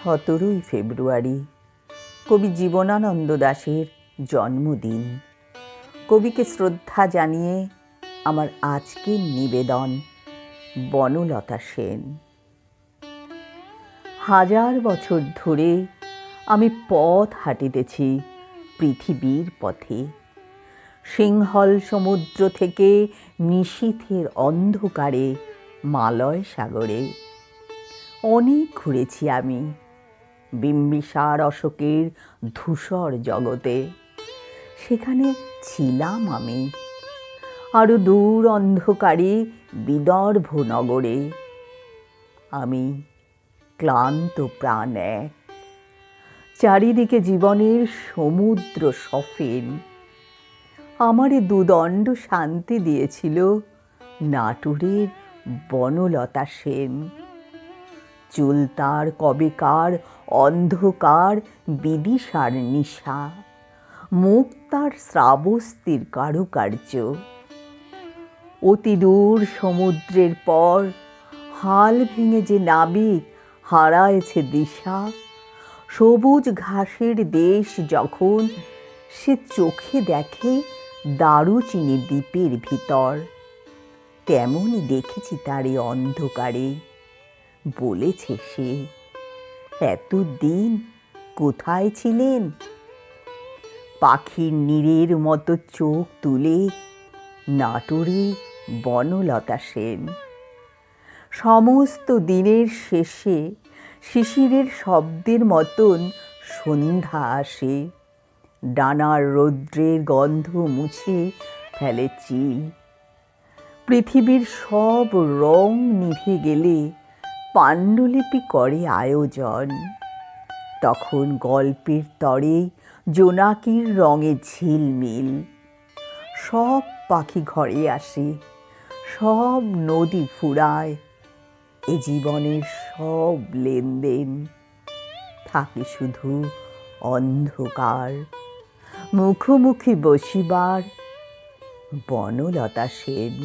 17ই ফেব্রুয়ারি কবি জীবনানন্দ দাশের জন্মদিন। কবিকে শ্রদ্ধা জানিয়ে আমার আজকের নিবেদন বনলতা সেন। হাজার বছর ধরে আমি পথ হাঁটিতেছি পৃথিবীর পথে, সিংহল সমুদ্র থেকে নিশীথের অন্ধকারে মালয় সাগরে। অনেক ঘুরেছি আমি বিম্বিসার অশোকের ধূসর জগতে, সেখানে ছিলাম আমি। আরো দূর অন্ধকারে বিদর্ভ নগরে আমি ক্লান্ত প্রাণ এক, চারিদিকে জীবনের সমুদ্র সফেন। আমারে দুদণ্ড শান্তি দিয়েছিল নাটুরের বনলতা সেন। চুল তার কবেকার অন্ধকার বিদিশার নিশা, মুখ তার শ্রাবস্তির কারুকার্য। অতি দূর সমুদ্রের পর হাল ভেঙে যে নাবিক হারায়েছে দিশা, সবুজ ঘাসের দেশ যখন সে চোখে দেখে দারুচিনি দ্বীপের ভিতর, তেমনই দেখেছি তারে অন্ধকারে। বলেছে সে, এতদিন কোথায় ছিলেন? পাখির নীড়ের মতো চোখ তুলে নাটুরে বনলতা সেন। সমস্ত দিনের শেষে শিশিরের শব্দের মতন সন্ধ্যা আসে, ডানার রৌদ্রের গন্ধ মুছে ফেলে চিল। পৃথিবীর সব রং নিভে গেলে পাণ্ডুলিপি করে আয়োজন, তখন গল্পের তরে জোনাকির রঙে ঝিলমিল। সব পাখি ঘরে আসে, সব নদী ফুরায়, এ জীবনের সব লেনদেন। থাকে শুধু অন্ধকার, মুখোমুখি বসিবার বনলতা সেন।